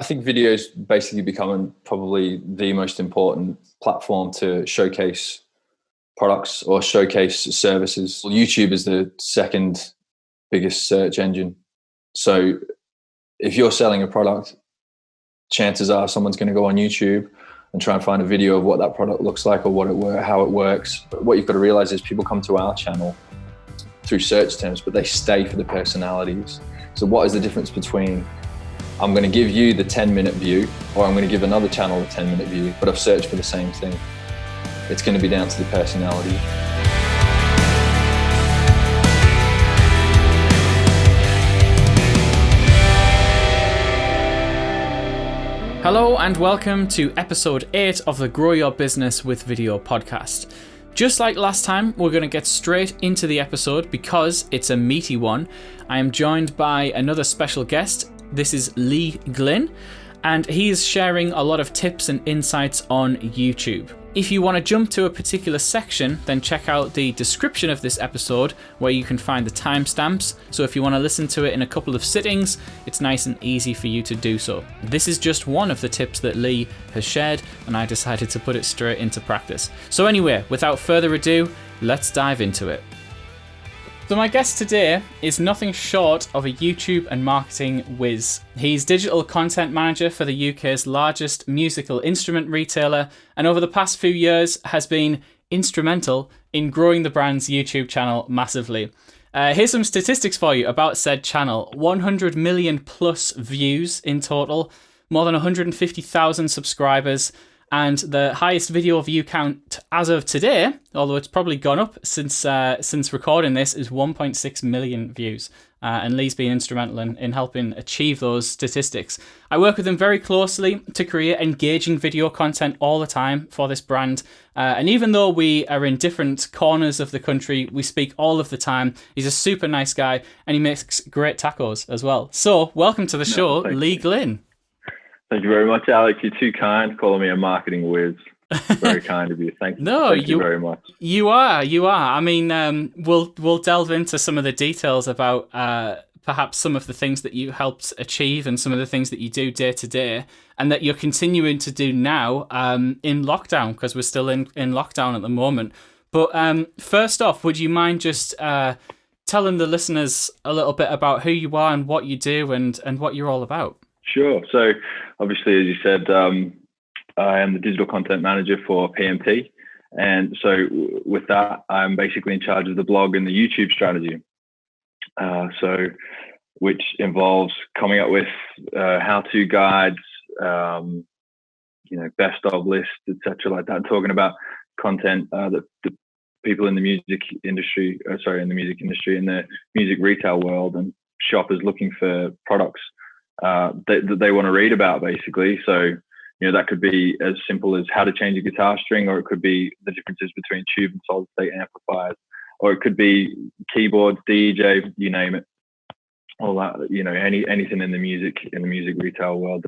I think video's basically becoming probably the most important platform to showcase products or showcase services. YouTube is the second biggest search engine. So if you're selling a product, chances are someone's going to go on YouTube and try and find a video of what that product looks like or how it works. But what you've got to realize is people come to our channel through search terms, but they stay for the personalities. So what is the difference between I'm going to give you the 10-minute view or I'm going to give another channel a 10-minute view, but I've searched for the same thing? It's going to be down to the personality. Hello and welcome to episode 8 of the Grow Your Business with Video podcast. Just like last time, we're going to get straight into the episode because it's a meaty one. I am joined by another special guest. This is Lee Glynn, and he is sharing a lot of tips and insights on YouTube. If you want to jump to a particular section, then check out the description of this episode where you can find the timestamps. So if you want to listen to it in a couple of sittings, it's nice and easy for you to do so. This is just one of the tips that Lee has shared, and I decided to put it straight into practice. So anyway, without further ado, let's dive into it. So my guest today is nothing short of a YouTube and marketing whiz. He's digital content manager for the UK's largest musical instrument retailer, and over the past few years has been instrumental in growing the brand's YouTube channel massively. Here's some statistics for you about said channel. 100 million plus views in total, more than 150,000 subscribers, and the highest video view count as of today, although it's probably gone up since recording this, is 1.6 million views. And Lee's been instrumental in helping achieve those statistics. I work with him very closely to create engaging video content all the time for this brand. And even though we are in different corners of the country, we speak all of the time. He's a super nice guy, and he makes great tacos as well. So welcome to the show, Lee Glynn. Thank you very much, Alex. You're too kind calling me a marketing whiz. Very kind of you. Thank you very much. You are. I mean, we'll delve into some of the details about perhaps some of the things that you helped achieve and some of the things that you do day to day and that you're continuing to do now in lockdown, because we're still in lockdown at the moment. But first off, would you mind just telling the listeners a little bit about who you are and what you do and what you're all about? Sure. So obviously, as you said, I am the digital content manager for PMT. And so with that, I'm basically in charge of the blog and the YouTube strategy. Which involves coming up with how-to guides, best of lists, etc., like that, talking about content that the people in the music industry, in the music retail world, and shoppers looking for products that they want to read about, basically. So, that could be as simple as how to change a guitar string, or it could be the differences between tube and solid state amplifiers, or it could be keyboards, DJ, you name it. All that, anything in the music retail world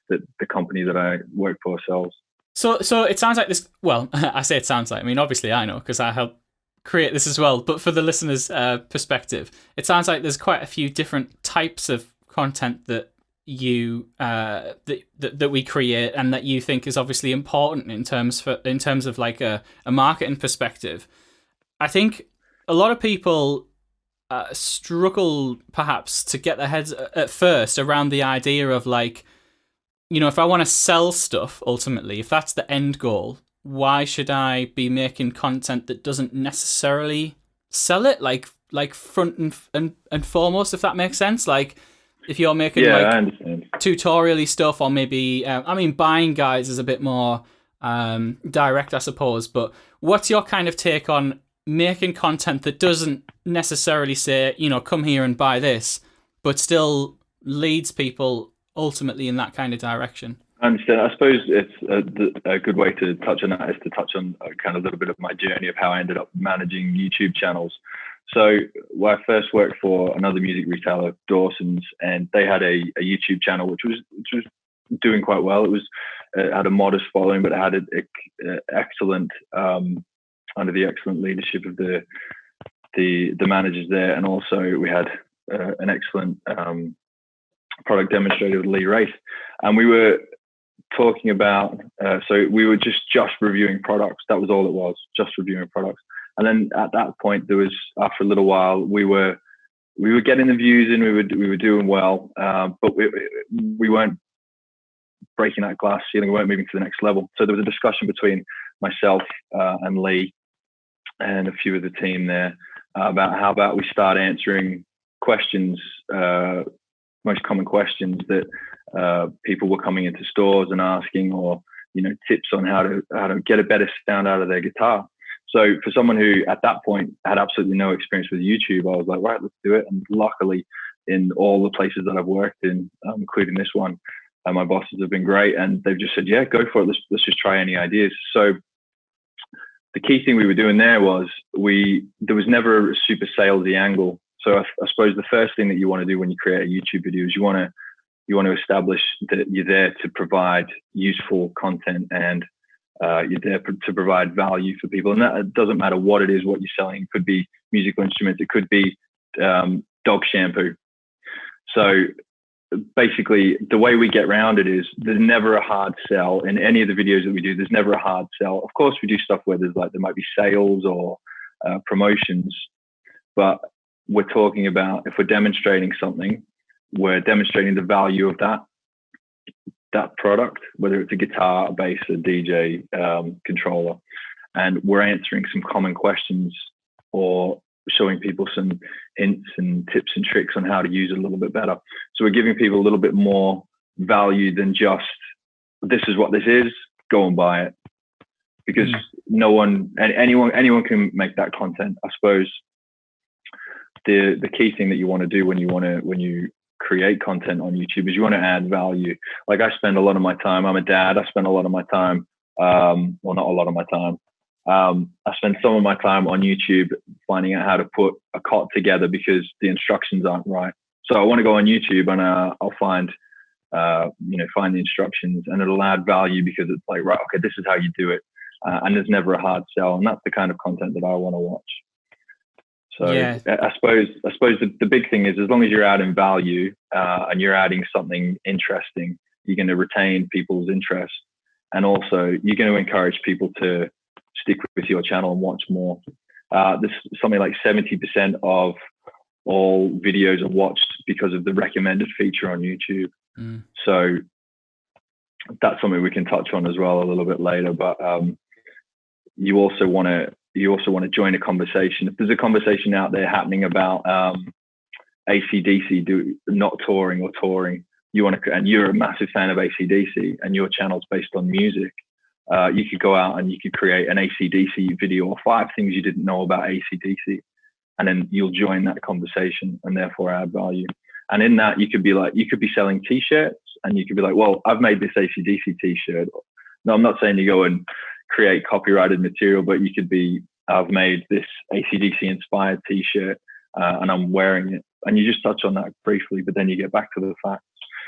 that the company that I work for sells. So it sounds like this. Well, I say it sounds like. I mean, obviously, I know because I helped create this as well. But for the listeners' perspective, it sounds like there's quite a few different types of content that you that we create and that you think is obviously important in terms of like a marketing perspective. I think a lot of people struggle perhaps to get their heads at first around the idea of, like, if I want to sell stuff, ultimately, if that's the end goal, why should I be making content that doesn't necessarily sell it, like front and foremost, if that makes sense? Like, if you're making tutorial-y stuff, or maybe, buying guides is a bit more direct, I suppose. But what's your kind of take on making content that doesn't necessarily say, come here and buy this, but still leads people ultimately in that kind of direction? I understand. I suppose it's a good way to touch on that is to touch on kind of a little bit of my journey of how I ended up managing YouTube channels. So I first worked for another music retailer, Dawson's, and they had a YouTube channel which was doing quite well. It had a modest following, but it had an excellent under the excellent leadership of the managers there, and also we had an excellent product demonstrator with Lee Race. And we were talking about, so we were just reviewing products. That was all it was, just reviewing products. And then at that point, there was, after a little while, we were getting the views and we were doing well, but we weren't breaking that glass ceiling. We weren't moving to the next level. So there was a discussion between myself and Lee and a few of the team there about how about we start answering questions, most common questions that people were coming into stores and asking, or tips on how to get a better sound out of their guitar. So for someone who at that point had absolutely no experience with YouTube, I was like, right, let's do it. And luckily, in all the places that I've worked in, including this one, my bosses have been great, and they've just said, yeah, go for it. Let's just try any ideas. So the key thing we were doing there was there was never a super salesy angle. So I suppose the first thing that you want to do when you create a YouTube video is you want to establish that you're there to provide useful content, and you're there to provide value for people. And that doesn't matter what it is, what you're selling. It could be musical instruments. It could be dog shampoo. So basically, the way we get around it is there's never a hard sell in any of the videos that we do. There's never a hard sell. Of course, we do stuff where there might be sales or promotions, but we're talking about, if we're demonstrating something, we're demonstrating the value of that product, whether it's a guitar, a bass, a DJ, controller, and we're answering some common questions or showing people some hints and tips and tricks on how to use it a little bit better. So we're giving people a little bit more value than just, this is what this is, go and buy it. Because anyone can make that content. I suppose the key thing that you want to do when you create content on YouTube is you want to add value. Like, I spend a lot of my time, I'm a dad, I spend a lot of my time, well, not a lot of my time, I spend some of my time on YouTube finding out how to put a cot together because the instructions aren't right. So I want to go on YouTube and I'll find the instructions, and it'll add value because it's like, right, okay, this is how you do it. And there's never a hard sell. And that's the kind of content that I want to watch. So yeah. I suppose the big thing is, as long as you're adding value and you're adding something interesting, you're going to retain people's interest. And also you're going to encourage people to stick with your channel and watch more. There's something like 70% of all videos are watched because of the recommended feature on YouTube. So that's something we can touch on as well a little bit later. But you also want to join a conversation. If there's a conversation out there happening about AC/DC not touring or touring, and you're a massive fan of AC/DC and your channel's based on music, you could go out and you could create an AC/DC video or 5 things you didn't know about AC/DC, and then you'll join that conversation and therefore add value. And in that, you could be selling t-shirts, and you could be like, well, I've made this AC/DC t-shirt. No, I'm not saying you go and create copyrighted material, but you could be, I've made this AC/DC inspired t-shirt and I'm wearing it. And you just touch on that briefly, but then you get back to the facts.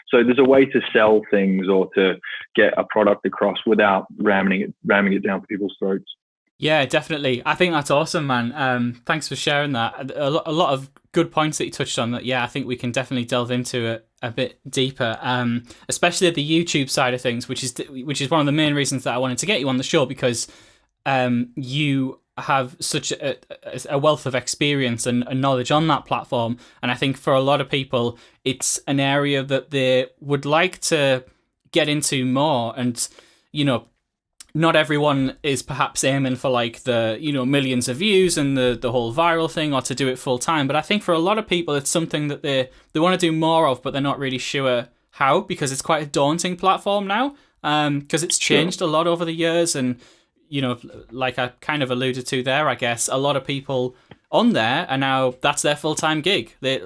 So there's a way to sell things or to get a product across without ramming it down people's throats. Yeah, definitely. I think that's awesome, man. Thanks for sharing that. A lot of good points that you touched on that, yeah, I think we can definitely delve into it a bit deeper, especially at the YouTube side of things, which is one of the main reasons that I wanted to get you on the show, because you have such a wealth of experience and knowledge on that platform. And I think for a lot of people, it's an area that they would like to get into more. And, not everyone is perhaps aiming for like the, millions of views and the whole viral thing, or to do it full time. But I think for a lot of people, it's something that they want to do more of, but they're not really sure how, because it's quite a daunting platform now, because it's changed a lot over the years. And, like I kind of alluded to there, I guess a lot of people on there are now, that's their full-time gig. They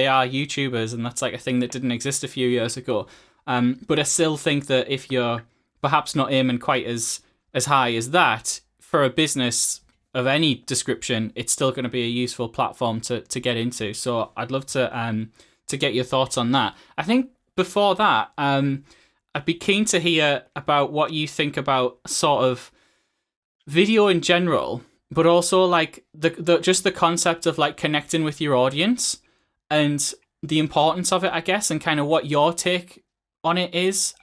are YouTubers, and that's like a thing that didn't exist a few years ago. But I still think that if you're perhaps not aiming quite as high as that, for a business of any description, it's still going to be a useful platform to get into. So I'd love to get your thoughts on that. I think before that, I'd be keen to hear about what you think about sort of video in general, but also like the concept of like connecting with your audience and the importance of it, I guess, and kind of what your take on it is,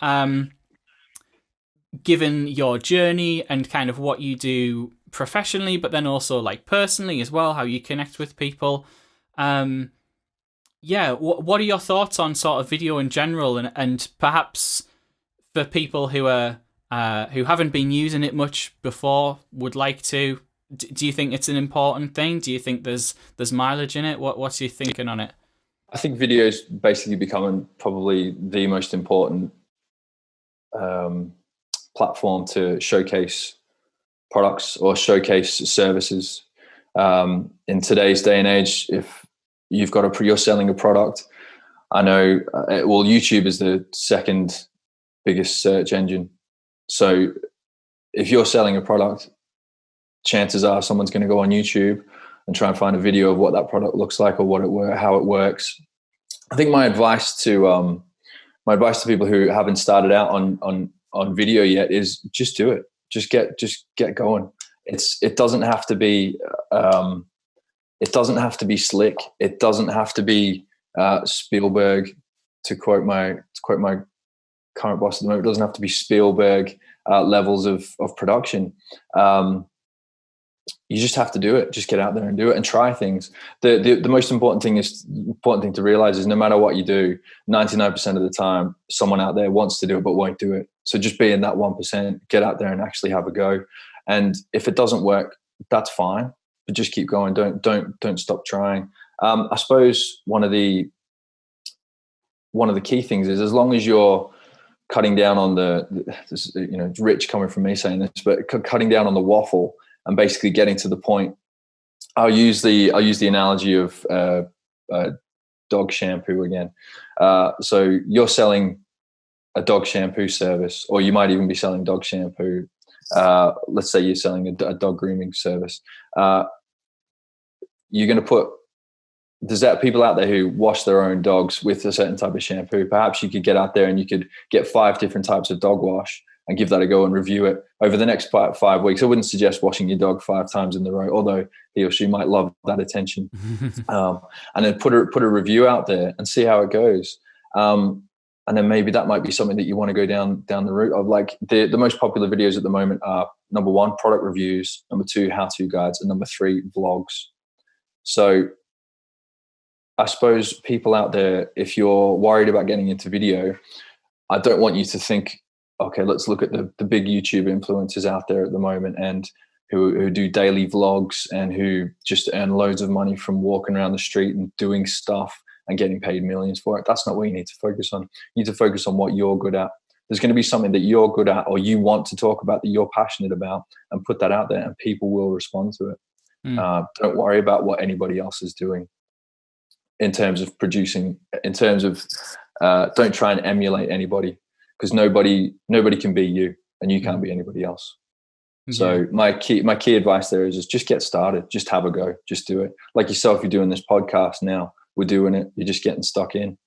given your journey and kind of what you do professionally, but then also like personally as well, how you connect with people. Yeah, what are your thoughts on sort of video in general, and perhaps for people who are who haven't been using it much before, would like to? Do you think it's an important thing? Do you think there's mileage in it? What's your thinking on it? I think video is basically becoming probably the most important platform to showcase products or showcase services. In today's day and age, if you've got you're selling a product, I know, well, YouTube is the second biggest search engine. So if you're selling a product, chances are someone's going to go on YouTube and try and find a video of what that product looks like or how it works. I think my advice to people who haven't started out on video yet is just do it. Just get going. It doesn't have to be slick. It doesn't have to be Spielberg, to quote my current boss at the moment. It doesn't have to be Spielberg levels of production. You just have to do it. Just get out there and do it and try things. The most important thing to realize is no matter what you do, 99% of the time, someone out there wants to do it but won't do it. So just be in that 1%, get out there and actually have a go. And if it doesn't work, that's fine. But just keep going. Don't stop trying. I suppose one of the key things is, as long as you're cutting down on it's rich coming from me saying this, but cutting down on the waffle and basically getting to the point. I'll use the analogy of dog shampoo again. So you're selling a dog shampoo service, or you might even be selling dog shampoo. Let's say you're selling a dog grooming service. You're going to put, there's people out there who wash their own dogs with a certain type of shampoo. Perhaps you could get out there and you could get 5 different types of dog wash and give that a go and review it over the next 5 weeks. I wouldn't suggest washing your dog 5 times in a row, although he or she might love that attention. And then put a review out there and see how it goes. And then maybe that might be something that you want to go down the route of. Like the most popular videos at the moment are, number 1, product reviews, number 2, how-to guides, and number 3, vlogs. So I suppose people out there, if you're worried about getting into video, I don't want you to think, okay, let's look at the big YouTube influencers out there at the moment and who do daily vlogs and who just earn loads of money from walking around the street and doing stuff and getting paid millions for it. That's not what you need to focus on. You need to focus on what you're good at. There's going to be something that you're good at or you want to talk about, that you're passionate about, and put that out there and people will respond to it. Don't worry about what anybody else is doing in terms of producing, don't try and emulate anybody, because nobody can be you and you can't be anybody else. Yeah. So my key advice there is just get started, just have a go, just do it. Like yourself, you're doing this podcast now, we're doing it, you're just getting stuck in,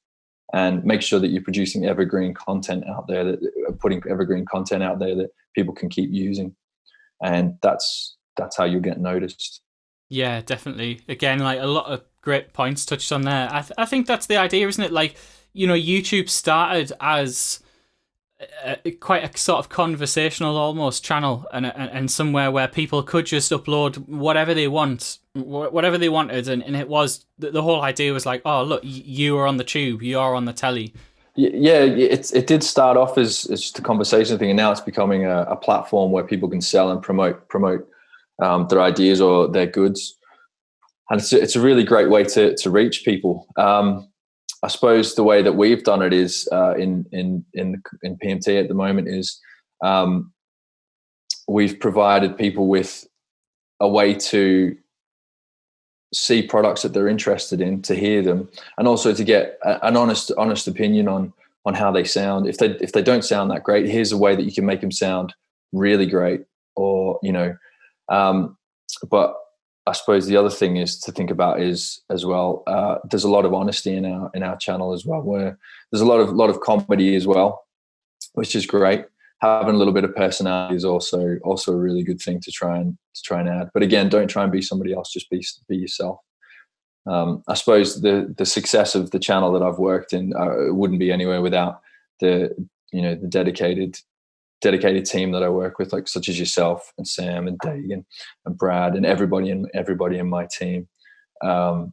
and make sure that you're producing evergreen content out there, putting evergreen content out there that people can keep using. And that's how you get noticed. Yeah, definitely. Again, like a lot of great points touched on there. I think that's the idea, isn't it? Like, YouTube started as quite a sort of conversational almost channel, and somewhere where people could just upload whatever they wanted, and it was, the whole idea was like, oh look, you are on the tube, you are on the telly. Yeah, it did start off as just a conversation thing, and now it's becoming a platform where people can sell and promote their ideas or their goods, and it's a really great way to reach people. I suppose the way that we've done it is in PMT at the moment is we've provided people with a way to see products that they're interested in, to hear them, and also to get an honest opinion on how they sound. If they don't sound that great, here's a way that you can make them sound really great. Or but I suppose the other thing is to think about is as well. There's a lot of honesty in our channel as well, where there's a lot of comedy as well, which is great. Having a little bit of personality is also a really good thing to try and add. But again, don't try and be somebody else. Just be yourself. I suppose the success of the channel that I've worked in wouldn't be anywhere without the dedicated team that I work with, like such as yourself and Sam and Dagan and Brad and everybody in my team. We're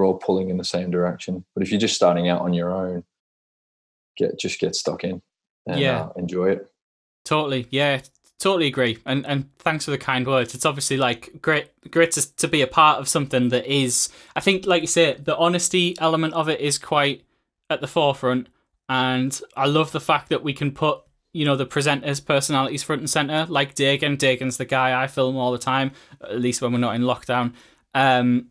all pulling in the same direction. But if you're just starting out on your own, get stuck in and enjoy it. Totally. Yeah, totally agree. And thanks for the kind words. It's obviously like great to be a part of something that is, I think, like you say, the honesty element of it is quite at the forefront. And I love the fact that we can put, the presenters' personalities front and center, like Dagan. Dagan's the guy I film all the time, at least when we're not in lockdown. And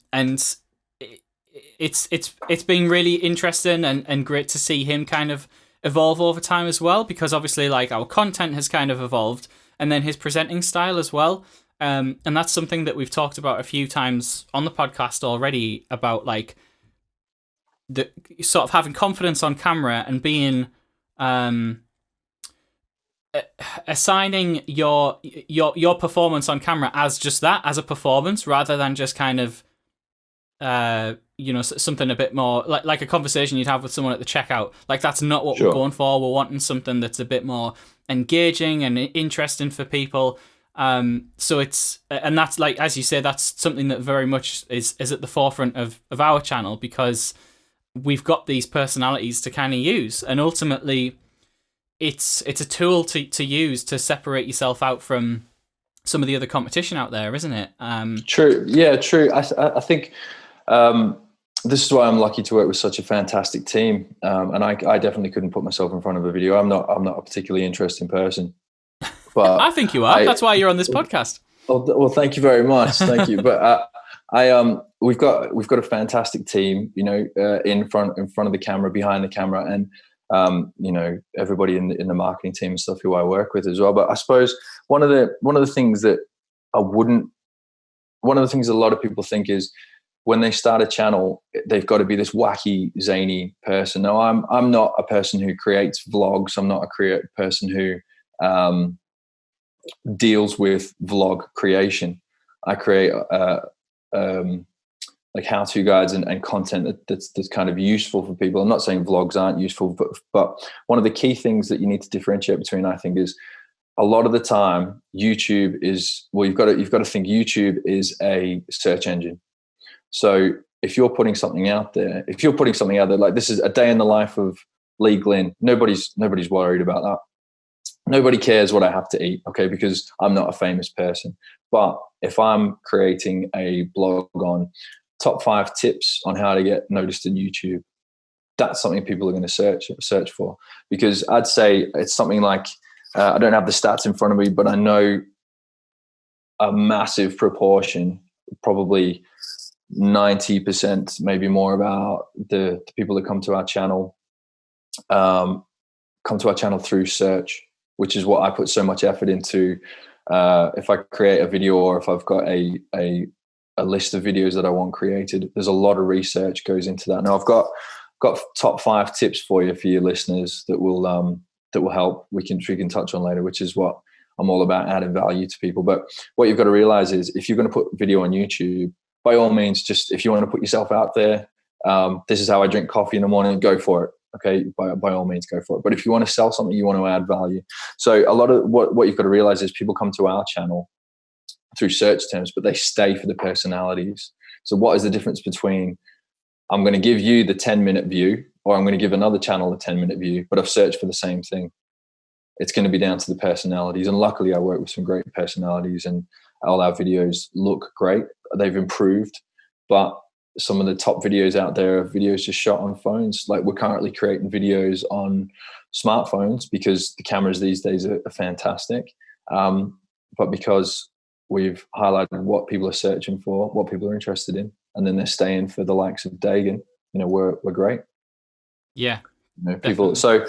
it's been really interesting and great to see him kind of evolve over time as well, because obviously like our content has kind of evolved, and then his presenting style as well. And that's something that we've talked about a few times on the podcast already, about like the sort of having confidence on camera and being assigning your performance on camera as just that, as a performance, rather than just kind of something a bit more like a conversation you'd have with someone at the checkout. Like, that's not what we're going for. We're wanting something that's a bit more engaging and interesting for people. So it's, and that's like, as you say, that's something that very much is at the forefront of our channel, because we've got these personalities to kind of use, and ultimately it's a tool to use to separate yourself out from some of the other competition out there, isn't it? True. Yeah, true. I think this is why I'm lucky to work with such a fantastic team. And I definitely couldn't put myself in front of a video. I'm not a particularly interesting person, but I think you are. That's why you're on this podcast. Well, thank you very much. Thank you. But we've got a fantastic team, in front of the camera, behind the camera, and everybody in the marketing team and stuff who I work with as well. But I suppose one of the things that a lot of people think is, when they start a channel, they've got to be this wacky, zany person. No, I'm not a person who creates vlogs. I'm not a person who deals with vlog creation. I create like how-to guides and content that's kind of useful for people. I'm not saying vlogs aren't useful, but one of the key things that you need to differentiate between, I think, is a lot of the time YouTube is, well, you've got to think YouTube is a search engine. So if you're putting something out there, like this is a day in the life of Lee Glynn, nobody's worried about that. Nobody cares what I have to eat, okay, because I'm not a famous person. But if I'm creating a blog on top 5 tips on how to get noticed in YouTube, that's something people are going to search for. Because I'd say it's something like, I don't have the stats in front of me, but I know a massive proportion, probably 90%, maybe more, about the people that come to our channel through search, which is what I put so much effort into. If I create a video, or if I've got a list of videos that I want created, there's a lot of research goes into that. Now I've got top 5 tips for your listeners that will help. We can touch on later, which is what I'm all about, adding value to people. But what you've got to realize is, if you're going to put video on YouTube, by all means, just if you want to put yourself out there, this is how I drink coffee in the morning, go for it. Okay, by all means, go for it. But if you want to sell something, you want to add value. So a lot of what you've got to realize is, people come to our channel through search terms, but they stay for the personalities. So what is the difference between, I'm going to give you the 10-minute view, or I'm going to give another channel a 10-minute view, but I've searched for the same thing? It's going to be down to the personalities. And luckily I work with some great personalities, and all our videos look great. They've improved, but some of the top videos out there are videos just shot on phones. Like, we're currently creating videos on smartphones because the cameras these days are fantastic. But because we've highlighted what people are searching for, what people are interested in, and then they're staying for the likes of Dagan, we're great. Yeah. People. So,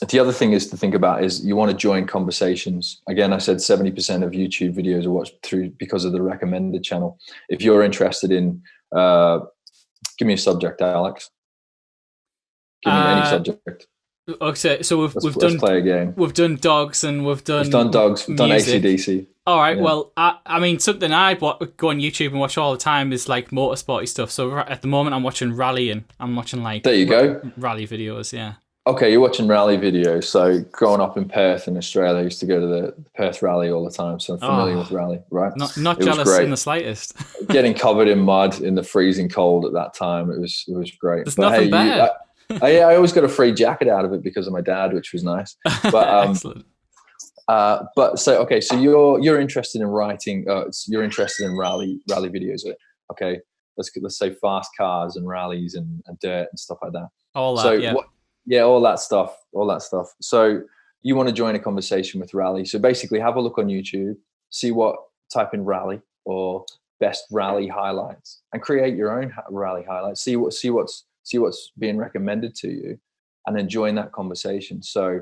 the other thing is to think about is, you want to join conversations. Again, I said 70% of YouTube videos are watched through because of the recommended channel. If you're interested in, give me a subject, Alex. Give me any subject. Okay, so we've Let's play a game. we've done dogs and we've done dogs. We've done music. AC/DC. All right. Yeah. Well, I mean, something I go on YouTube and watch all the time is like motorsporty stuff. So at the moment, I'm watching rallying. I'm watching like There you go. rally videos. Yeah. Okay, you're watching rally videos. So growing up in Perth in Australia, I used to go to the Perth Rally all the time. So I'm familiar with rally, right? Not It was jealous great. in the slightest. Getting covered in mud in the freezing cold at that time, it was great. There's nothing better. I always got a free jacket out of it because of my dad, which was nice. But Excellent. So you're interested in writing. You're interested in rally videos. Okay, let's say fast cars and rallies and dirt and stuff like that. All that. So yeah. all that stuff. So you want to join a conversation with rally. So basically, have a look on YouTube, type in rally or best rally highlights, and create your own rally highlights. See what's being recommended to you, and then join that conversation. So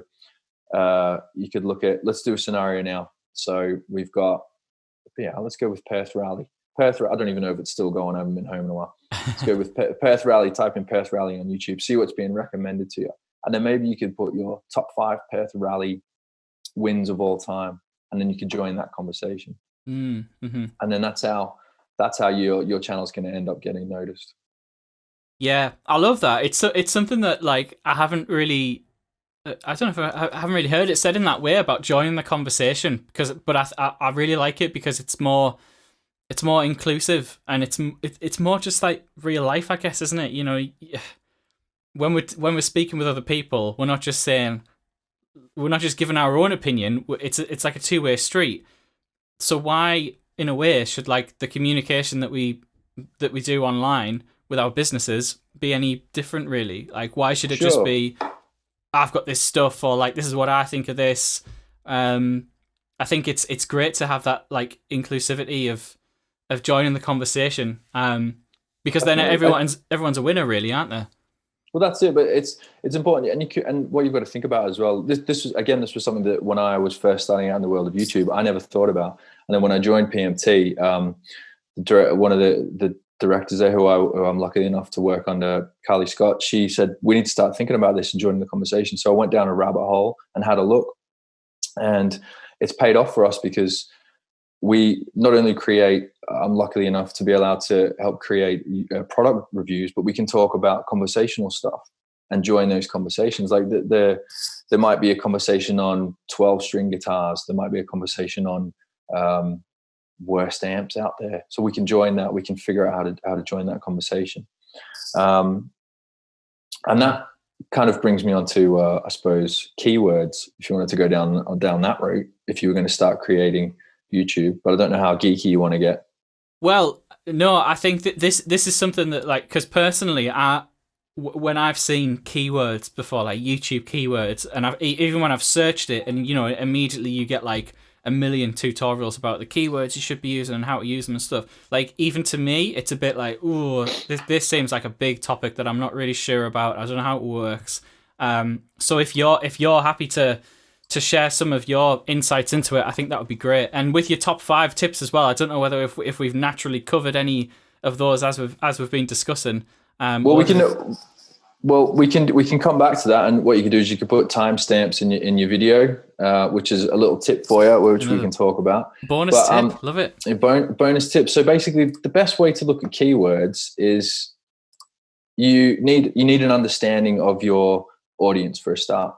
you could look at, let's do a scenario now. So we've got, let's go with Perth Rally. I don't even know if it's still going. I haven't been home in a while. Let's go with Perth Rally. Type in Perth Rally on YouTube. See what's being recommended to you, and then maybe you could put your top 5 Perth Rally wins of all time, and then you could join that conversation. Mm-hmm. And then that's how your channel's going to end up getting noticed. Yeah, I love that. It's something that like I haven't really. I don't know if I haven't really heard it said in that way about joining the conversation, but I really like it because it's more inclusive, and it's more just like real life, I guess, isn't it? You know, when we're speaking with other people, we're not just giving our own opinion. It's like a two-way street. So why, in a way, should like the communication that we do online with our businesses be any different, really? Like, why should it just be, I've got this stuff, or like, this is what I think of this? I think it's great to have that like inclusivity of joining the conversation, because then everyone's a winner, really, aren't they? Well, that's it. But it's important, and what you've got to think about as well. This was something that when I was first starting out in the world of YouTube, I never thought about. And then when I joined PMT, one of the directors there, who I'm lucky enough to work under, Carly Scott, she said, we need to start thinking about this and joining the conversation. So I went down a rabbit hole and had a look, and it's paid off for us because we not only create, I'm lucky enough to be allowed to help create product reviews, but we can talk about conversational stuff and join those conversations. Like there might be a conversation on 12-string guitars. There might be a conversation on worst amps out there. So we can join that. We can figure out how to join that conversation. And that kind of brings me on to, I suppose, keywords. If you wanted to go down that route, if you were going to start creating YouTube, but I don't know how geeky you want to get. Well, no, I think that this is something that, like, because personally, when I've seen keywords before, like YouTube keywords, and even when I've searched it, and you know, immediately you get like a million tutorials about the keywords you should be using and how to use them and stuff. Like, even to me, it's a bit like, ooh, this seems like a big topic that I'm not really sure about. I don't know how it works. So if you're happy to share some of your insights into it, I think that would be great. And with your top 5 tips as well, I don't know whether if we've naturally covered any of those as we've been discussing. We can come back to that. And what you can do is you can put timestamps in your video, which is a little tip for you, which we can talk about. Bonus tip, love it. Bonus tip. So basically, the best way to look at keywords is you need an understanding of your audience for a start.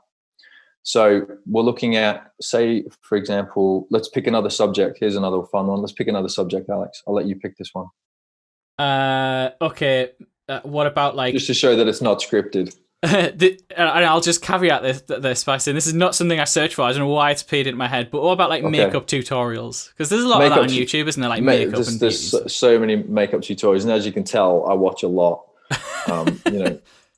So we're looking at, say, for example, let's pick another subject. Here's another fun one. Let's pick another subject, Alex. I'll let you pick this one. Okay. What about like... Just to show that it's not scripted. And I'll just caveat this by saying this is not something I searched for. I don't know why it's appeared in my head. But what about like makeup tutorials? Because there's a lot of that on YouTube, isn't there? Like makeup and there's so many makeup tutorials. And as you can tell, I watch a lot.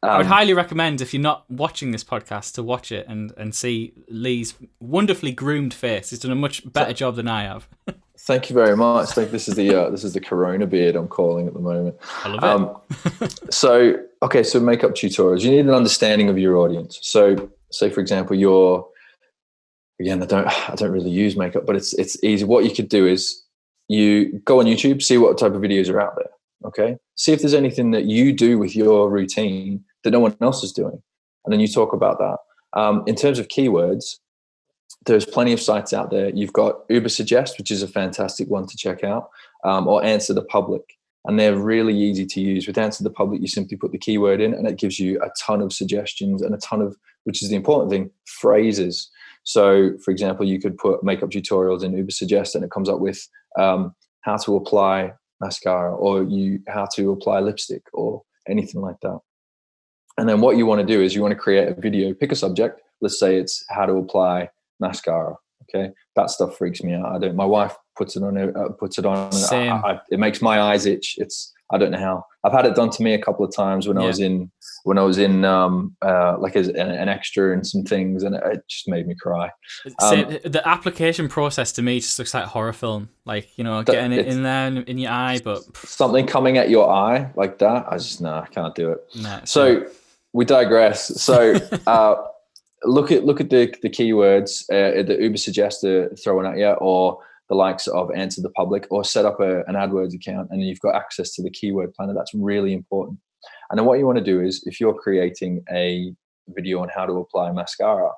I would highly recommend, if you're not watching this podcast, to watch it and see Lee's wonderfully groomed face. He's done a much better job than I have. Thank you very much. I think this is the Corona beard I'm calling at the moment. I love it. So makeup tutorials. You need an understanding of your audience. So say, for example, I don't really use makeup, but it's easy. What you could do is you go on YouTube, see what type of videos are out there. Okay. See if there's anything that you do with your routine that no one else is doing. And then you talk about that. In terms of keywords, there's plenty of sites out there. You've got Ubersuggest, which is a fantastic one to check out, or Answer the Public. And they're really easy to use. With Answer the Public, you simply put the keyword in and it gives you a ton of suggestions and a ton of, which is the important thing, phrases. So, for example, you could put makeup tutorials in Ubersuggest and it comes up with how to apply mascara, or how to apply lipstick, or anything like that. And then what you want to do is you want to create a video, pick a subject. Let's say it's how to apply mascara. Okay, that stuff freaks me out. My wife puts it on. Same. It makes my eyes itch. I don't know how. I've had it done to me a couple of times when I was in like as an extra in some things, and it just made me cry. The application process to me just looks like a horror film. Like, getting it in there in your eye, but something coming at your eye like that. I can't do it. So we digress. So look at the keywords that Ubersuggest are throwing at you, or the likes of Answer the Public, or set up an AdWords account and you've got access to the keyword planner. That's really important. And then what you want to do is, if you're creating a video on how to apply mascara,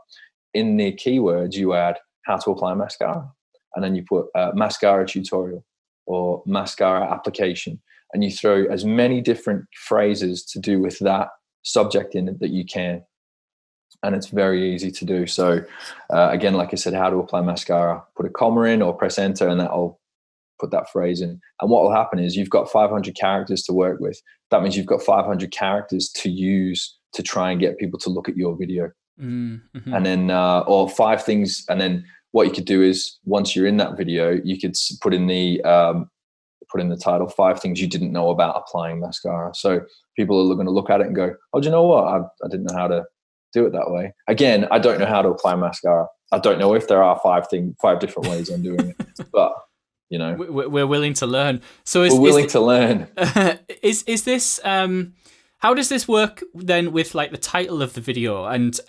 in the keywords you add how to apply mascara, and then you put mascara tutorial or mascara application, and you throw as many different phrases to do with that subject in it that you can. And it's very easy to do. So again, like I said, how to apply mascara, put a comma in or press enter, and that'll put that phrase in. And what will happen is you've got 500 characters to work with. That means you've got 500 characters to use to try and get people to look at your video. Mm-hmm. And then, or 5 things. And then what you could do is, once you're in that video, you could put in the title, 5 things you didn't know about applying mascara. So people are going to look at it and go, oh, do you know what? I didn't know how to do it that way. Again, I don't know how to apply mascara. I don't know if there are 5 different ways I'm doing it, but we're willing to learn. So we're willing to learn. Is this how does this work then with like the title of the video and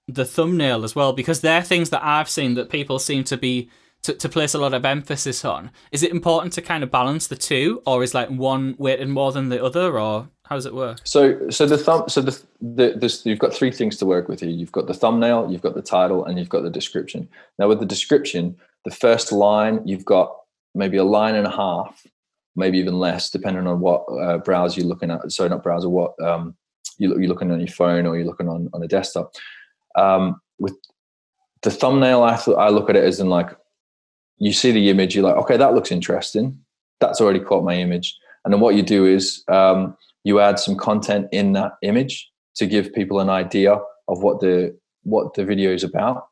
the thumbnail as well? Because they're things that I've seen that people seem to be to place a lot of emphasis on. Is it important to kind of balance the two, or is like one weighted more than the other, or how does it work? So you've got 3 things to work with here. You've got the thumbnail, you've got the title, and you've got the description. Now with the description, the first line, you've got maybe a line and a half, maybe even less, depending on what browser you're looking at. Sorry, not browser, what you're looking on your phone or you're looking on a desktop. With the thumbnail, I look at it as in like, you see the image, you're like, okay, that looks interesting. That's already caught my image. And then what you do is you add some content in that image to give people an idea of what the video is about.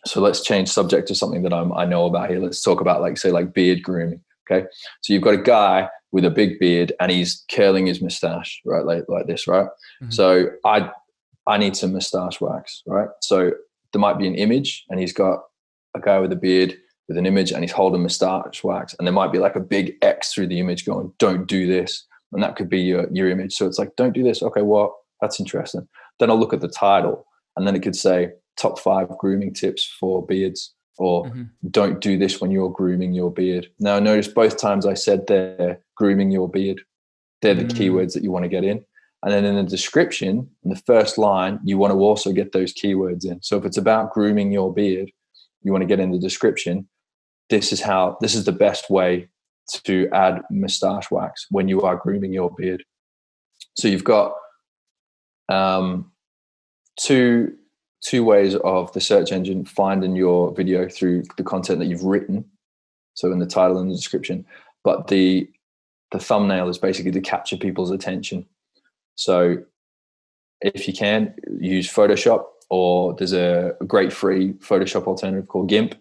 So let's change subject to something that I know about here. Let's talk about like beard grooming. Okay. So you've got a guy with a big beard and he's curling his mustache, right? Like this, right? Mm-hmm. So I need some mustache wax, right? So there might be an image and he's got a guy with a beard with an image and he's holding mustache wax, and there might be like a big X through the image going, don't do this. And that could be your image. So it's like, don't do this. Okay, well, that's interesting. Then I'll look at the title and then it could say top 5 grooming tips for beards, or don't do this when you're grooming your beard. Now notice both times I said they're grooming your beard. They're the keywords that you want to get in. And then in the description, in the first line, you want to also get those keywords in. So if it's about grooming your beard, you want to get in the description, this is the best way to add mustache wax when you are grooming your beard. So you've got two ways of the search engine finding your video through the content that you've written, so in the title and the description, but the thumbnail is basically to capture people's attention. So if you can, use Photoshop, or there's a great free Photoshop alternative called GIMP.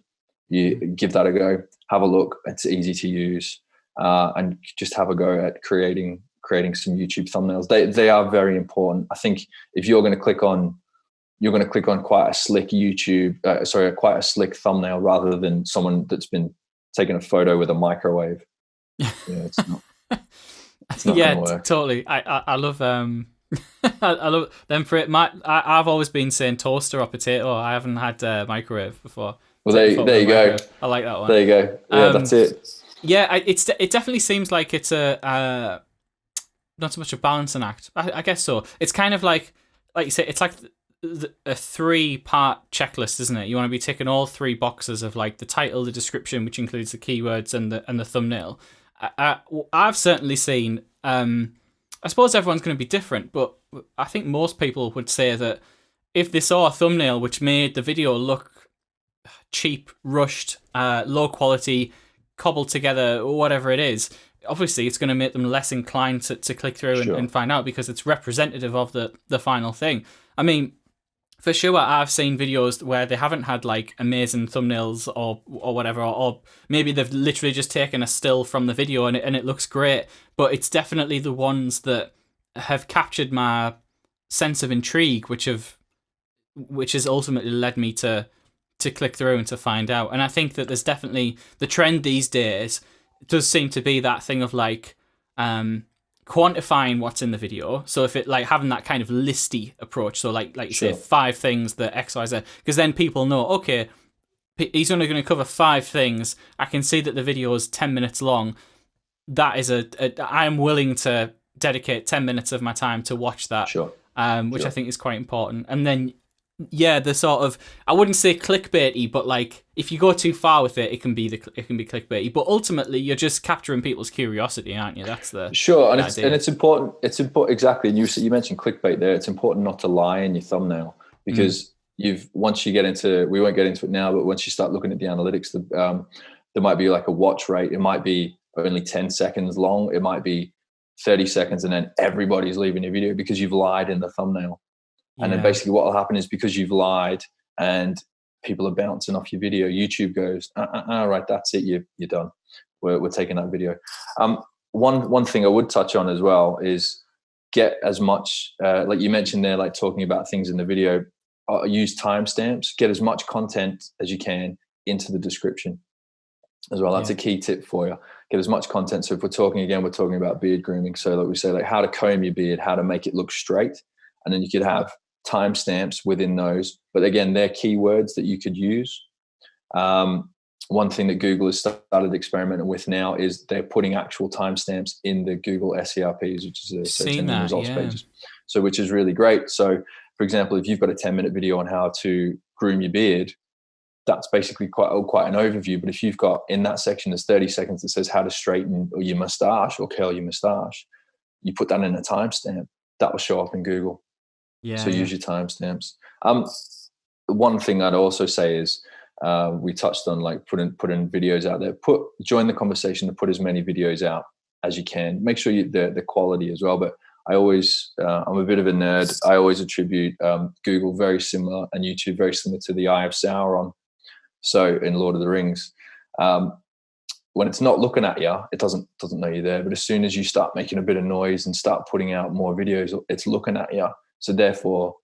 You give that a go, have a look. It's easy to use, and just have a go at creating some YouTube thumbnails. They are very important. I think if you're going to click on quite a slick quite a slick thumbnail rather than someone that's been taking a photo with a microwave. It's not. It's not gonna work. Totally. I love I love them for it. I've always been saying toaster or potato. I haven't had microwave before. Well, there you go. I like that one. There you go. Yeah, that's it. Yeah, it definitely seems like it's not so much a balancing act. I guess so. It's kind of like you say, it's like a 3-part checklist, isn't it? You want to be ticking all 3 boxes of like the title, the description, which includes the keywords, and the thumbnail. I've certainly seen. I suppose everyone's going to be different, but I think most people would say that if they saw a thumbnail which made the video look cheap, rushed, low quality, cobbled together, or whatever it is, obviously it's going to make them less inclined to click through and find out, because it's representative of the final thing. I mean, for sure, I've seen videos where they haven't had like amazing thumbnails or whatever, or maybe they've literally just taken a still from the video and it looks great, but it's definitely the ones that have captured my sense of intrigue, which has ultimately led me to click through and to find out. And I think that there's definitely the trend these days does seem to be that thing of like quantifying what's in the video. So if it like having that kind of listy approach, so like you say 5 things that X, Y, Z, because then people know, okay, he's only going to cover 5 things. I can see that the video is 10 minutes long. That is I am willing to dedicate 10 minutes of my time to watch that. Which I think is quite important. And then the sort of, I wouldn't say clickbaity, but like if you go too far with it, it can be clickbaity. But ultimately, you're just capturing people's curiosity, aren't you? That's the it's important. It's important, exactly. And you mentioned clickbait there. It's important not to lie in your thumbnail, because once you get into, we won't get into it now, but once you start looking at the analytics, there might be like a watch rate. It might be only 10 seconds long. It might be 30 seconds, and then everybody's leaving your video because you've lied in the thumbnail. And then basically what will happen is, because you've lied and people are bouncing off your video, YouTube goes, right, that's it, you're done. We're taking that video. One thing I would touch on as well is get as much, like you mentioned there, like talking about things in the video, use timestamps, get as much content as you can into the description as well. That's a key tip for you. Get as much content. So if we're talking about beard grooming. So like we say, like how to comb your beard, how to make it look straight. And then you could have timestamps within those, but again, they're keywords that you could use. One thing that Google has started experimenting with now is they're putting actual timestamps in the Google SERPs, which is the search engine results pages. So, which is really great. So, for example, if you've got a 10-minute video on how to groom your beard, that's basically quite an overview. But if you've got in that section, there's 30 seconds that says how to straighten your mustache or curl your mustache, you put that in a timestamp, that will show up in Google. So use your timestamps. One thing I'd also say is we touched on like putting videos out there. Join the conversation to put as many videos out as you can. Make sure the quality as well. But I always I'm a bit of a nerd. I always attribute Google very similar and YouTube very similar to the Eye of Sauron. So in Lord of the Rings, when it's not looking at you, it doesn't know you're there. But as soon as you start making a bit of noise and start putting out more videos, it's looking at you. So therefore,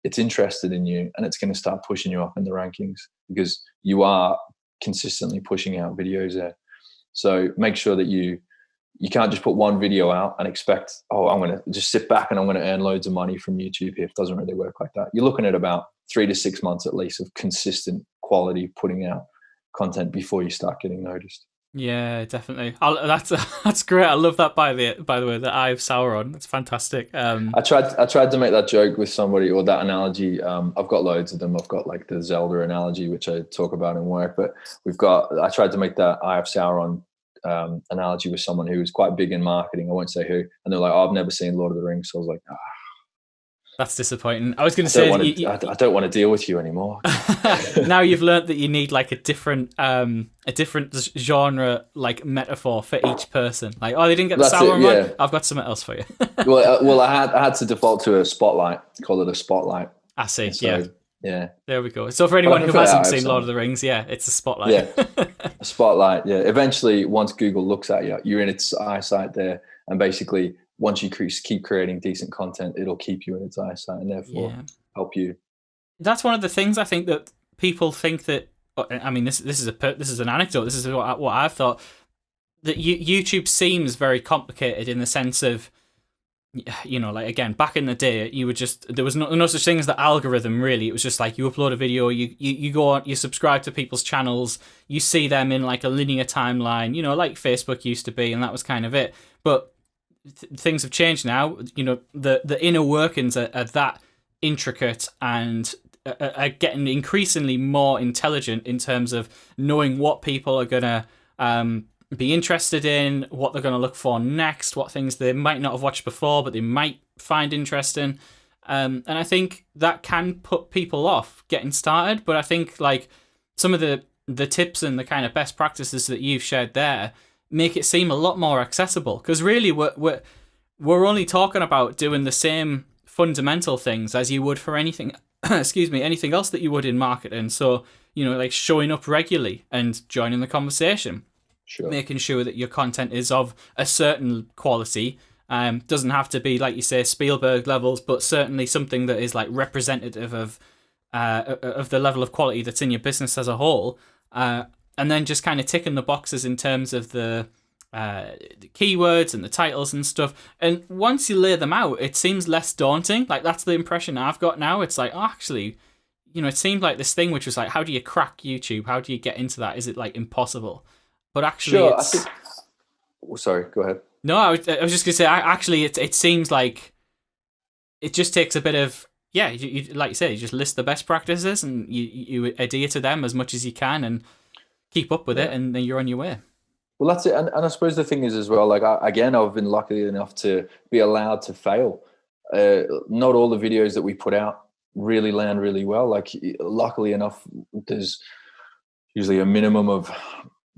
it's interested in you, and it's going to start pushing you up in the rankings because you are consistently pushing out videos there. So make sure that you can't just put one video out and expect, I'm going to just sit back and I'm going to earn loads of money from YouTube here. It doesn't really work like that. You're looking at about 3 to 6 months at least of consistent quality putting out content before you start getting noticed. Yeah, definitely. That's great. I love that. By the way, the Eye of Sauron. That's fantastic. I tried to make that joke with somebody, or that analogy. I've got loads of them. I've got like the Zelda analogy, which I talk about in work. But I tried to make that Eye of Sauron analogy with someone who was quite big in marketing. I won't say who, and they're like, "I've never seen Lord of the Rings." So I was like, That's disappointing. I was going to say, I don't want to deal with you anymore. Now you've learned that you need like a different genre, like metaphor for each person. Like, they didn't get the Sauron one. I've got something else for you. well, I had to default to a spotlight. Call it a spotlight. I see. So, yeah. There we go. So for anyone who hasn't seen Lord of the Rings, it's a spotlight. Yeah, a spotlight. Yeah. Eventually, once Google looks at you, you're in its eyesight there, and basically, once you keep creating decent content, it'll keep you in its eyesight and therefore help you. That's one of the things I think that people think that. I mean, this is an anecdote. This is what I've thought, that YouTube seems very complicated in the sense of, like again, back in the day, there was no such thing as the algorithm really. It was just like you upload a video, you go on, you subscribe to people's channels, you see them in like a linear timeline, like Facebook used to be, and that was kind of it. But things have changed now. The inner workings are that intricate and are getting increasingly more intelligent in terms of knowing what people are going to be interested in, what they're going to look for next, what things they might not have watched before, but they might find interesting. And I think that can put people off getting started. But I think like some of the tips and the kind of best practices that you've shared there make it seem a lot more accessible. Because really, we're only talking about doing the same fundamental things as you would for anything, excuse me, anything else that you would in marketing. So, like showing up regularly and joining the conversation. Sure. Making sure that your content is of a certain quality. Doesn't have to be, like you say, Spielberg levels, but certainly something that is like representative of the level of quality that's in your business as a whole. And then just kind of ticking the boxes in terms of the keywords and the titles and stuff. And once you lay them out, it seems less daunting. Like that's the impression I've got now. It's like, oh, actually, it seemed like this thing which was like, how do you crack YouTube? How do you get into that? Is it like impossible? But actually, sure, it's... sorry, go ahead. No, I was just going to say, actually, it seems like it just takes a bit of, you, like you say, you just list the best practices and you adhere to them as much as you can and keep up with it, and then you're on your way. Well, that's it. And I suppose the thing is as well, like, I've been lucky enough to be allowed to fail. Not all the videos that we put out really land really well. Like, luckily enough, there's usually a minimum of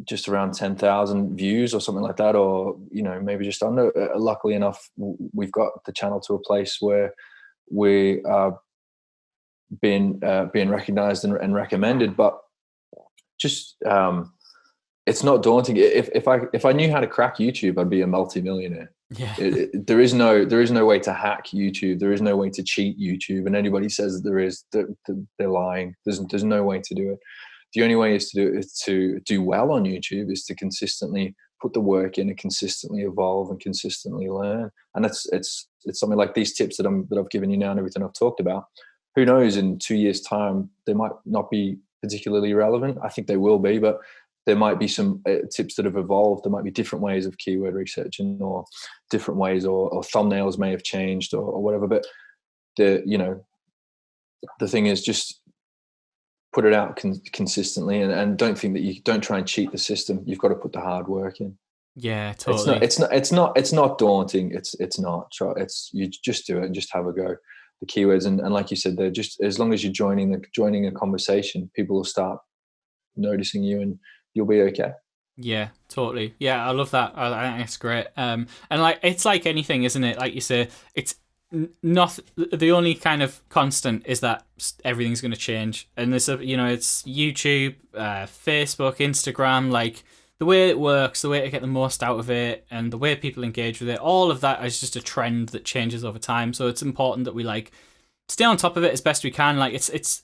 just around 10,000 views or something like that, or maybe just under. Luckily enough, we've got the channel to a place where we are being recognized and recommended. But just it's not daunting. If I knew how to crack YouTube, I'd be a multi-millionaire. Yeah. There is no way to hack YouTube. There is no way to cheat YouTube. And anybody says that there is, they're lying. There's no way to do it. The only way to do well on YouTube is to consistently put the work in and consistently evolve and consistently learn. And it's something like these tips that I've given you now and everything I've talked about. Who knows, in 2 years' time, they might not be particularly relevant. I think they will be, but there might be some tips that have evolved. There might be different ways of keyword researching, or different ways, or thumbnails may have changed, or whatever. But the thing is, just put it out consistently, and don't think that you don't try and cheat the system. You've got to put the hard work in. Yeah, totally. It's not daunting. It's not. You just do it and just have a go. The keywords and like you said, they're just, as long as you're joining a conversation, people will start noticing you, and you'll be okay. Yeah, totally. Yeah, I love that. I think it's great. And like, it's like anything, isn't it? Like you say, it's not the only kind of constant is that everything's going to change. And there's it's YouTube, Facebook, Instagram, like the way it works, the way to get the most out of it, and the way people engage with it. All of that is just a trend that changes over time. So it's important that we like stay on top of it as best we can. Like it's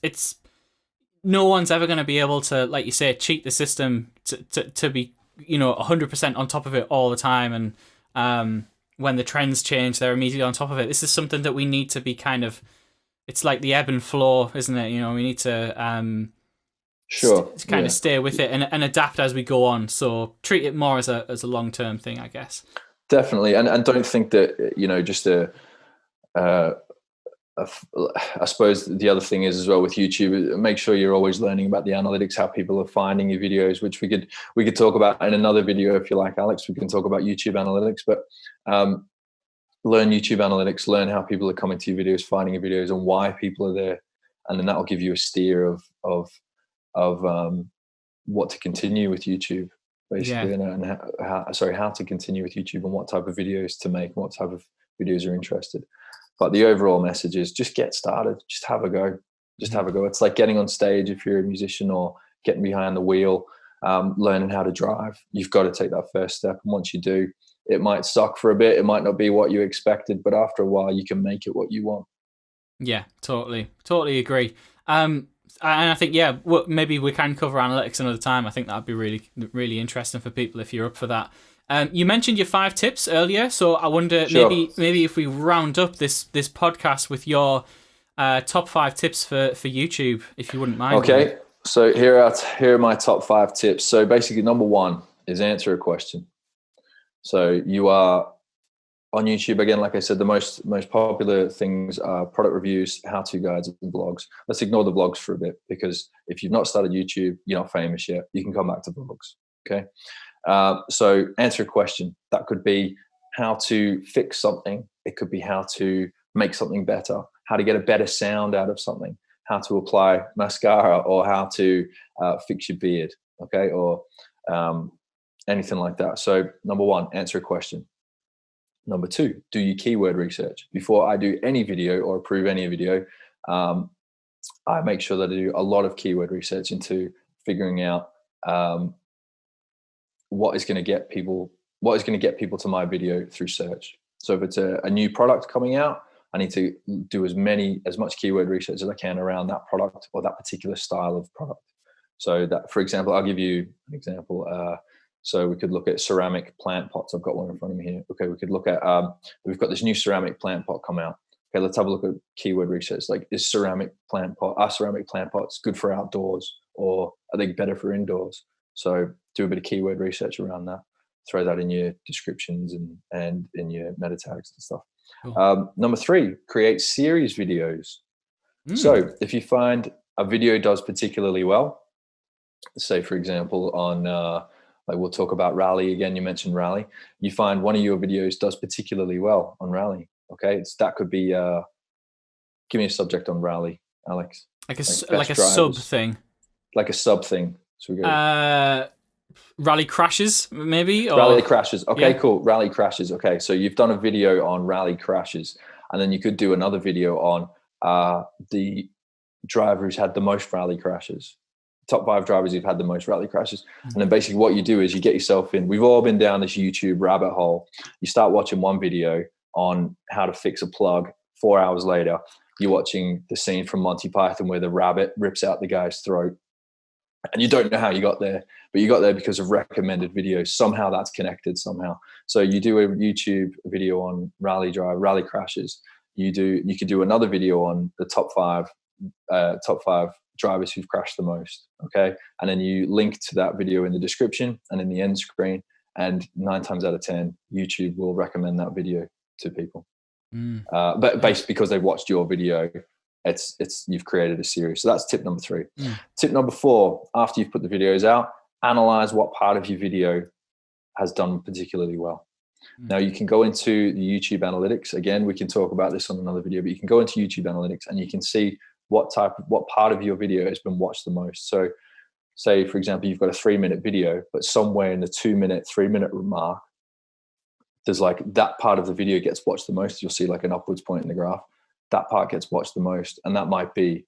no one's ever going to be able to, like you say, cheat the system to be 100% on top of it all the time. And when the trends change, they're immediately on top of it. This is something that we need to be kind of, it's like the ebb and flow, isn't it? We need to kind of stay with it and adapt as we go on. So treat it more as a long-term thing, I guess. Definitely. And don't think that, just I suppose the other thing is as well with YouTube, make sure you're always learning about the analytics, how people are finding your videos, which we could talk about in another video if you like, Alex. We can talk about YouTube analytics, but learn YouTube analytics, learn how people are coming to your videos, finding your videos, and why people are there, and then that will give you a steer of what to continue with YouTube, basically, and how to continue with YouTube, and what type of videos to make, and what type of videos are interested. But the overall message is just get started. Just have a go. Have a go. It's like getting on stage if you're a musician, or getting behind the wheel, learning how to drive. You've got to take that first step. And once you do, it might suck for a bit. It might not be what you expected, but after a while, you can make it what you want. Yeah, totally agree. And I think, maybe we can cover analytics another time. I think that'd be really, really interesting for people if you're up for that. You mentioned your 5 tips earlier, so I wonder maybe if we round up this podcast with your top 5 tips for YouTube, if you wouldn't mind. Okay, so here are my top 5 tips. So basically, number 1 is answer a question. So you are on YouTube, again, like I said, the most popular things are product reviews, how-to guides, and blogs. Let's ignore the blogs for a bit, because if you've not started YouTube, you're not famous yet. You can come back to blogs. Okay. So answer a question. That could be how to fix something. It could be how to make something better, how to get a better sound out of something, how to apply mascara, or how to fix your beard. Okay. Or anything like that. So number one, answer a question. Number two, do your keyword research. Before I do any video or approve any video, I make sure that I do a lot of keyword research into figuring out what is going to get people to my video through search. So if it's a new product coming out, I need to do as much keyword research as I can around that product or that particular style of product. So that, for example, I'll give you an example. So we could look at ceramic plant pots. I've got one in front of me here. Okay, we could look at, we've got this new ceramic plant pot come out. Okay, let's have a look at keyword research. Like, is ceramic plant pots good for outdoors, or are they better for indoors? So do a bit of keyword research around that. Throw that in your descriptions and in your meta tags and stuff. Cool. Number three, create series videos. So if you find a video does particularly well, say for example on like, we'll talk about Rally again. You mentioned Rally. You find one of your videos does particularly well on Rally. Okay, that could be. Give me a subject on Rally, Alex. Like a sub thing. Like a sub thing. So we go. Rally crashes, maybe. Or... Rally crashes. Okay, yeah. Cool. Rally crashes. Okay, so you've done a video on rally crashes, and then you could do another video on the driver who's had the most rally crashes. Top 5 drivers who've had the most rally crashes. And then basically what you do is you get yourself in. We've all been down this YouTube rabbit hole. You start watching one video on how to fix a plug. 4 hours later, you're watching the scene from Monty Python where the rabbit rips out the guy's throat. And you don't know how you got there, but you got there because of recommended videos. Somehow that's connected somehow. So you do a YouTube video on rally crashes. You could do another video on the top five drivers who've crashed the most. Okay. And then you link to that video in the description and in the end screen. And 9 times out of 10, YouTube will recommend that video to people. But basically because they've watched your video, you've created a series. So that's tip number 3. Tip number 4, after you've put the videos out, analyze what part of your video has done particularly well. Now you can go into the YouTube analytics. Again, we can talk about this on another video, but you can go into YouTube analytics and you can see what part of your video has been watched the most. So say, for example, you've got a 3-minute video, but somewhere in the 2-minute, 3-minute mark, there's like that part of the video gets watched the most. You'll see like an upwards point in the graph. That part gets watched the most. And that might be,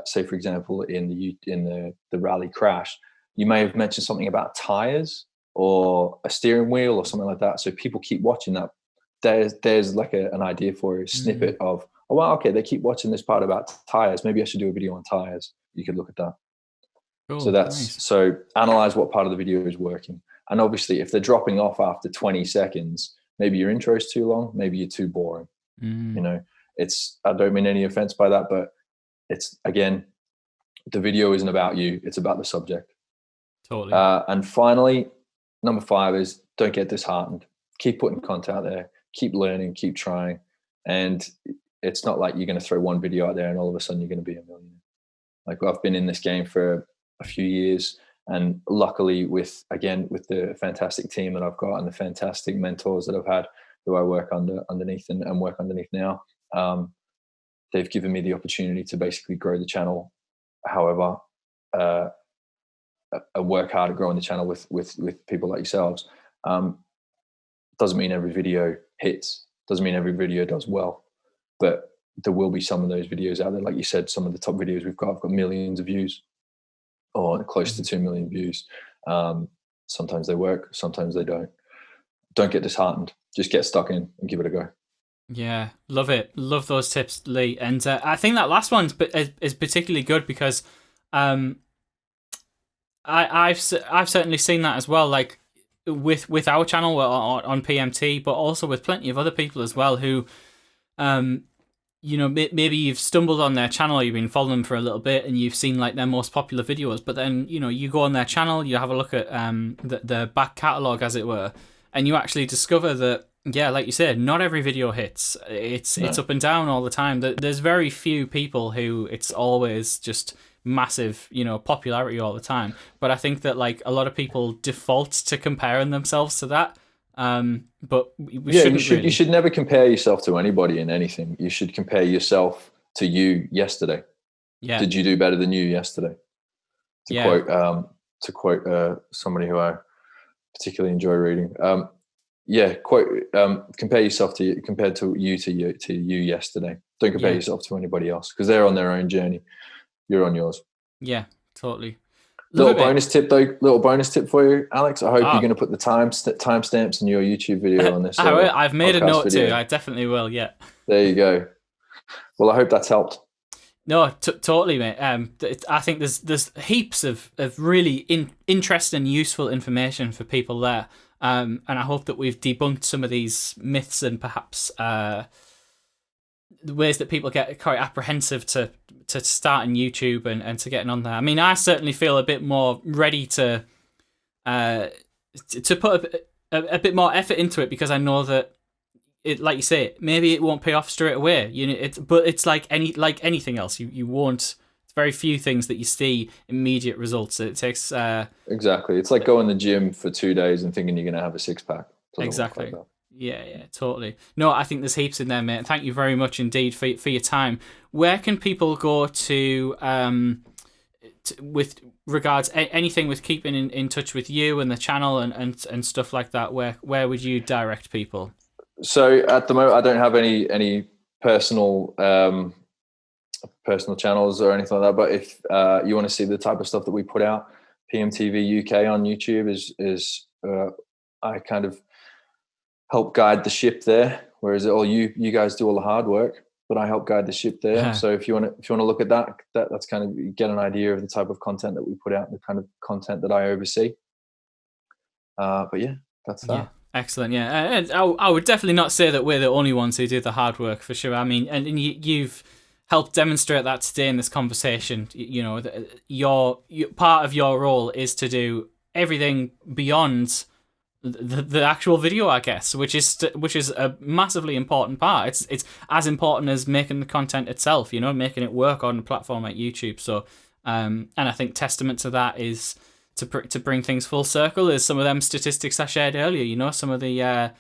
say, for example, in the rally crash, you may have mentioned something about tires or a steering wheel or something like that. So people keep watching that. There's like an idea for a snippet of, oh, well, okay, they keep watching this part about tires. Maybe I should do a video on tires. You could look at that. Cool, so so analyze what part of the video is working. And obviously, if they're dropping off after 20 seconds, maybe your intro is too long, maybe you're too boring. You know, I don't mean any offense by that, but it's, again, the video isn't about you. It's about the subject. Totally. And finally, number 5 is don't get disheartened. Keep putting content out there. Keep learning. Keep trying. And it's not like you're going to throw one video out there and all of a sudden you're going to be a millionaire. Like, I've been in this game for a few years, and luckily with the fantastic team that I've got and the fantastic mentors that I've had who I work underneath and work underneath now, they've given me the opportunity to basically grow the channel. However, I work hard at growing the channel with people like yourselves. Doesn't mean every video hits. Doesn't mean every video does well. But there will be some of those videos out there. Like you said, some of the top videos I've got millions of views or close to 2 million views. Sometimes they work, sometimes they don't. Don't get disheartened. Just get stuck in and give it a go. Yeah, love it. Love those tips, Lee. And I think that last one is particularly good because I've certainly seen that as well. Like with our channel on PMT, but also with plenty of other people as well who, you know, maybe you've stumbled on their channel, you've been following them for a little bit, and you've seen like their most popular videos. But then, you know, you go on their channel, you have a look at the back catalogue, as it were, and you actually discover that Yeah, like you said, not every video hits. It's up and down all the time. There's very few people who it's always just massive, popularity all the time. But I think that like a lot of people default to comparing themselves to that. But we shouldn't. You should never compare yourself to anybody in anything. You should compare yourself to you yesterday. Yeah. Did you do better than you yesterday? To quote somebody who I particularly enjoy reading. Compare yourself compared to you yesterday. Don't compare yourself to anybody else, because they're on their own journey. You're on yours. Yeah, totally. Little bonus tip for you, Alex. I hope you're going to put the timestamps in your YouTube video on this. I've made a note too. I definitely will. Yeah. There you go. Well, I hope that's helped. No, totally, mate. I think there's heaps of really interesting and useful information for people there. And I hope that we've debunked some of these myths and perhaps the ways that people get quite apprehensive to starting YouTube and to getting on there. I mean, I certainly feel a bit more ready to put a bit more effort into it, because I know that it, like you say, maybe it won't pay off straight away. But it's like anything else. You won't. Very few things that you see immediate results. It takes exactly. It's like going to the gym for 2 days and thinking you're going to have a 6-pack. Exactly. Like yeah, totally. No, I think there's heaps in there, mate. Thank you very much indeed for your time. Where can people go to with regards anything with keeping in touch with you and the channel and stuff like that? Where would you direct people? So at the moment, I don't have any personal channels or anything like that, but if you want to see the type of stuff that we put out, PMTV UK on YouTube is I kind of help guide the ship there, whereas you guys do all the hard work, but I help guide the ship there. Yeah. So if you want to look at that's kind of get an idea of the type of content that we put out and the kind of content that I oversee. But yeah, that's that. Yeah. Excellent, yeah. And I would definitely not say that we're the only ones who do the hard work, for sure. I mean, and you've helped demonstrate that today in this conversation. Your part of your role is to do everything beyond the actual video, I guess, which is a massively important part. It's as important as making the content itself, making it work on a platform like YouTube. So, and I think testament to that is to bring things full circle is some of them statistics I shared earlier. Some of the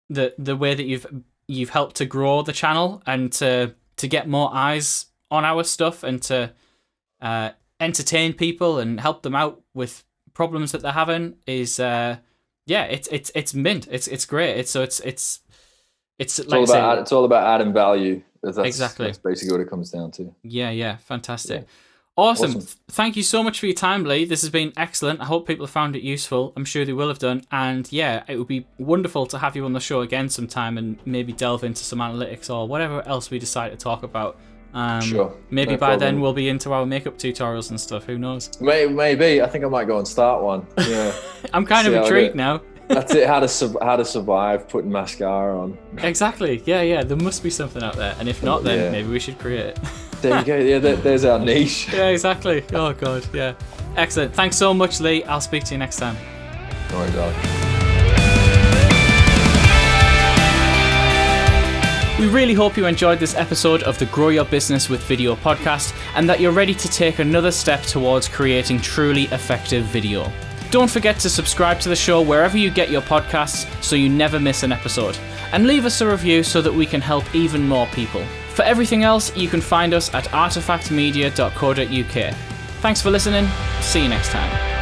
way that you've helped to grow the channel and to get more eyes on our stuff and to entertain people and help them out with problems that they're having is it's mint. It's great. It's like it's all about adding value. Exactly. That's basically what it comes down to. Yeah, fantastic. Yeah. Awesome. Thank you so much for your time, Lee. This has been excellent. I hope people have found it useful. I'm sure they will have done. And yeah, it would be wonderful to have you on the show again sometime and maybe delve into some analytics or whatever else we decide to talk about. Sure. Maybe no by problem. Then we'll be into our makeup tutorials and stuff. Who knows? Maybe. I think I might go and start one. Yeah. I'm kind of intrigued now. That's it. How to survive putting mascara on. Exactly. Yeah. There must be something out there. And if not, then maybe we should create it. There you go. Yeah, there's our niche. Yeah, exactly. Oh, God. Yeah. Excellent. Thanks so much, Lee. I'll speak to you next time. No worries, Alex. We really hope you enjoyed this episode of the Grow Your Business with Video podcast and that you're ready to take another step towards creating truly effective video. Don't forget to subscribe to the show wherever you get your podcasts so you never miss an episode. And leave us a review so that we can help even more people. For everything else, you can find us at artifactmedia.co.uk. Thanks for listening. See you next time.